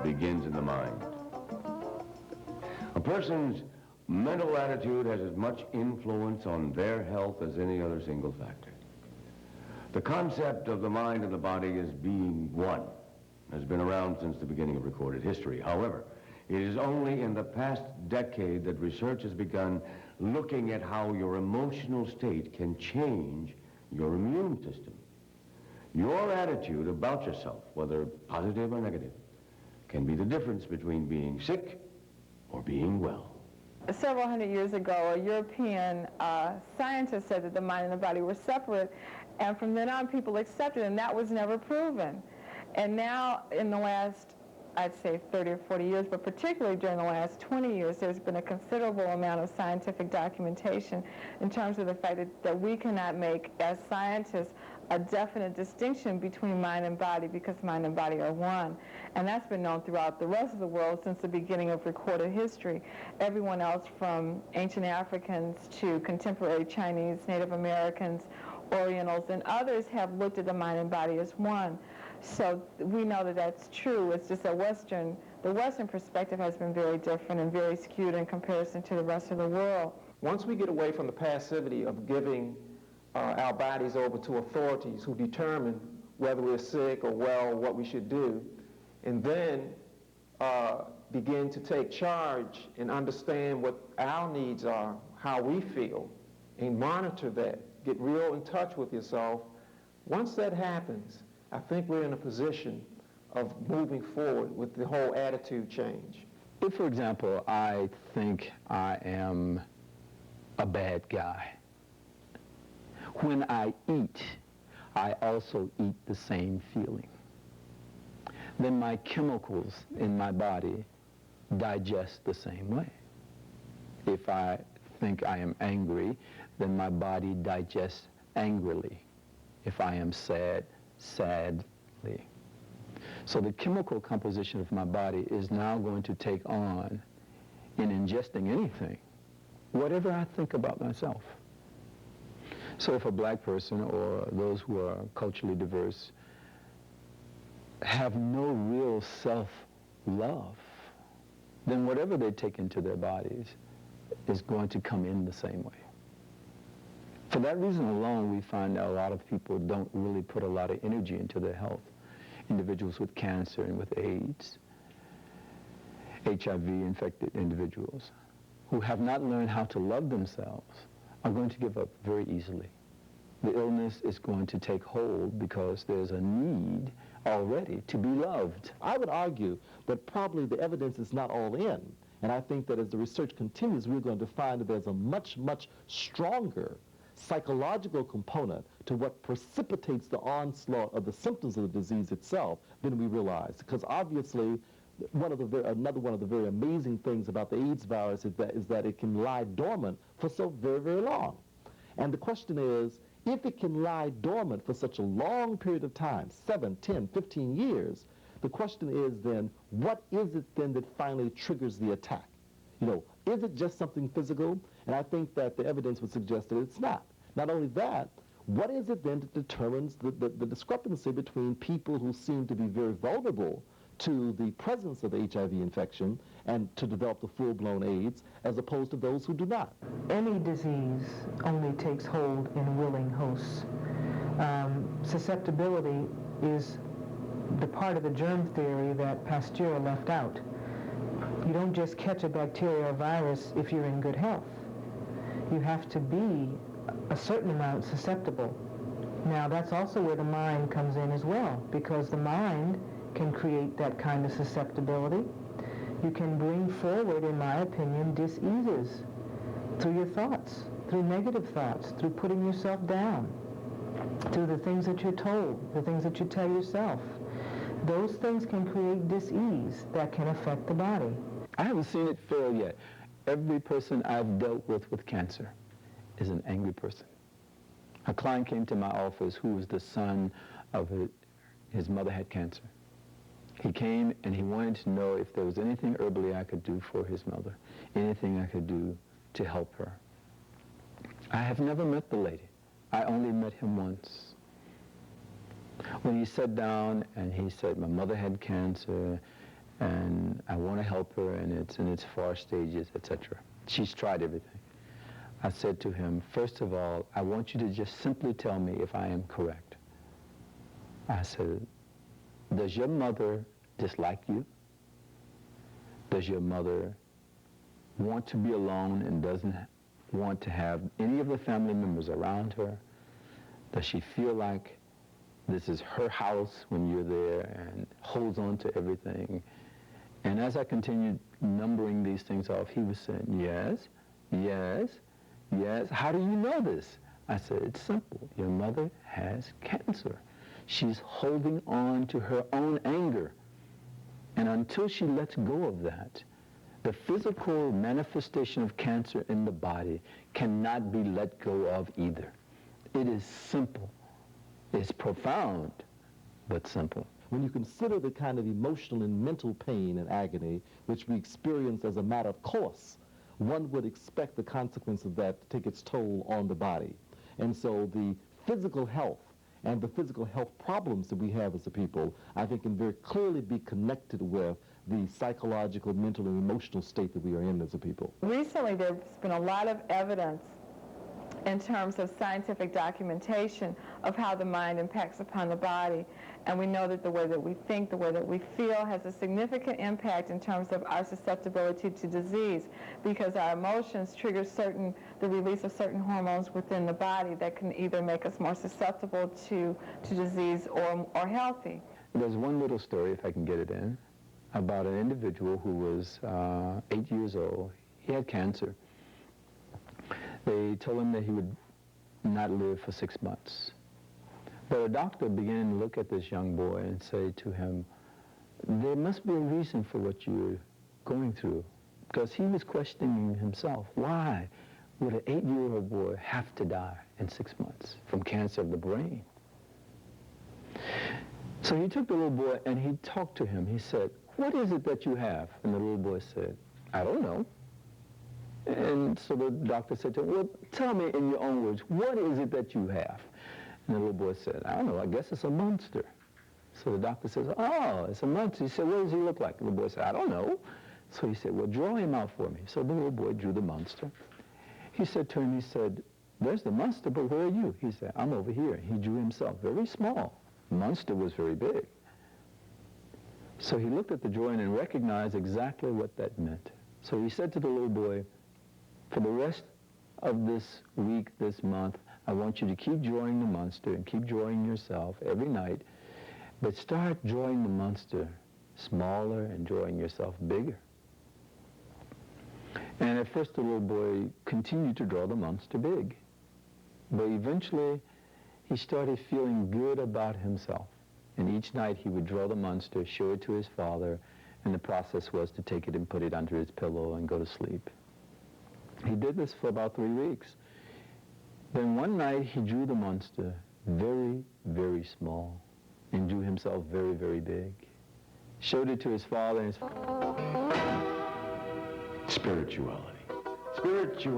begins in the mind. A person's mental attitude has as much influence on their health as any other single factor. The concept of the mind and the body as being one has been around since the beginning of recorded history. However, it is only in the past decade that research has begun looking at how your emotional state can change your immune system. Your attitude about yourself, whether positive or negative, can be the difference between being sick or being well. Several hundred years ago, a European scientist said that the mind and the body were separate, and from then on people accepted it, and that was never proven. And now, in the last, I'd say 30 or 40 years, but particularly during the last 20 years, there's been a considerable amount of scientific documentation in terms of the fact that we cannot make, as scientists, a definite distinction between mind and body, because mind and body are one. And that's been known throughout the rest of the world since the beginning of recorded history. Everyone else from ancient Africans to contemporary Chinese, Native Americans, Orientals, and others have looked at the mind and body as one. So we know that that's true. It's just that the Western perspective has been very different and very skewed in comparison to the rest of the world. Once we get away from the passivity of giving our bodies over to authorities who determine whether we're sick or well, what we should do, and then begin to take charge and understand what our needs are, how we feel, and monitor that, get real in touch with yourself. Once that happens, I think we're in a position of moving forward with the whole attitude change. If, for example, I think I am a bad guy, when I eat, I also eat the same feeling. Then my chemicals in my body digest the same way. If I think I am angry, then my body digests angrily. If I am sad, sadly. So the chemical composition of my body is now going to take on, in ingesting anything, whatever I think about myself. So if a black person or those who are culturally diverse have no real self-love, then whatever they take into their bodies is going to come in the same way. For that reason alone, we find that a lot of people don't really put a lot of energy into their health. Individuals with cancer and with AIDS, HIV-infected individuals who have not learned how to love themselves are going to give up very easily. The illness is going to take hold because there's a need already to be loved. I would argue that probably the evidence is not all in. And I think that as the research continues, we're going to find that there's a much, much stronger psychological component to what precipitates the onslaught of the symptoms of the disease itself than we realize. Because obviously, another one of the very amazing things about the AIDS virus is that it can lie dormant for so very, very long. And the question is, if it can lie dormant for such a long period of time, 7, 10, 15 years, the question is then, what is it then that finally triggers the attack? You know, is it just something physical? And I think that the evidence would suggest that it's not. Not only that, what is it then that determines the discrepancy between people who seem to be very vulnerable to the presence of HIV infection and to develop the full-blown AIDS, as opposed to those who do not? Any disease only takes hold in willing hosts. Susceptibility is the part of the germ theory that Pasteur left out. You don't just catch a bacteria or virus if you're in good health. You have to be a certain amount susceptible. Now, that's also where the mind comes in as well, because the mind can create that kind of susceptibility. You can bring forward, in my opinion, dis-eases through your thoughts, through negative thoughts, through putting yourself down, through the things that you're told, the things that you tell yourself. Those things can create dis-ease that can affect the body. I haven't seen it fail yet. Every person I've dealt with cancer is an angry person. A client came to my office who was the son of his mother had cancer. He came and he wanted to know if there was anything herbally I could do for his mother, anything I could do to help her. I have never met the lady. I only met him once. When he sat down and he said, my mother had cancer and I want to help her, and it's in its far stages, etc. She's tried everything. I said to him, first of all, I want you to just simply tell me if I am correct. I said, does your mother dislike you? Does your mother want to be alone and doesn't want to have any of the family members around her? Does she feel like this is her house when you're there and holds on to everything? And as I continued numbering these things off, he was saying, yes, yes, yes. How do you know this? I said, it's simple. Your mother has cancer. She's holding on to her own anger. And until she lets go of that, the physical manifestation of cancer in the body cannot be let go of either. It is simple. It's profound, but simple. When you consider the kind of emotional and mental pain and agony which we experience as a matter of course, one would expect the consequence of that to take its toll on the body. And so the physical health and the physical health problems that we have as a people, I think, can very clearly be connected with the psychological, mental, and emotional state that we are in as a people. Recently, there's been a lot of evidence in terms of scientific documentation of how the mind impacts upon the body. And we know that the way that we think, the way that we feel has a significant impact in terms of our susceptibility to disease, because our emotions trigger the release of certain hormones within the body that can either make us more susceptible to disease or healthy. There's one little story, if I can get it in, about an individual who was 8 years old. He had cancer. They told him that he would not live for 6 months. But a doctor began to look at this young boy and say to him, there must be a reason for what you're going through. Because he was questioning himself. Why would an 8-year-old boy have to die in 6 months from cancer of the brain? So he took the little boy and he talked to him. He said, what is it that you have? And the little boy said, I don't know. And so the doctor said to him, well, tell me in your own words, what is it that you have? And the little boy said, I don't know, I guess it's a monster. So the doctor says, oh, it's a monster. He said, what does he look like? And the boy said, I don't know. So he said, well, draw him out for me. So the little boy drew the monster. He said to him, he said, there's the monster, but where are you? He said, I'm over here. He drew himself very small. The monster was very big. So he looked at the drawing and recognized exactly what that meant. So he said to the little boy, for the rest of this week, this month, I want you to keep drawing the monster and keep drawing yourself every night, but start drawing the monster smaller and drawing yourself bigger. And at first the little boy continued to draw the monster big, but eventually he started feeling good about himself. And each night he would draw the monster, show it to his father, and the process was to take it and put it under his pillow and go to sleep. He did this for about 3 weeks. Then one night he drew the monster very, very small and drew himself very, very big. Showed it to his father and his Spirituality. Spirituality.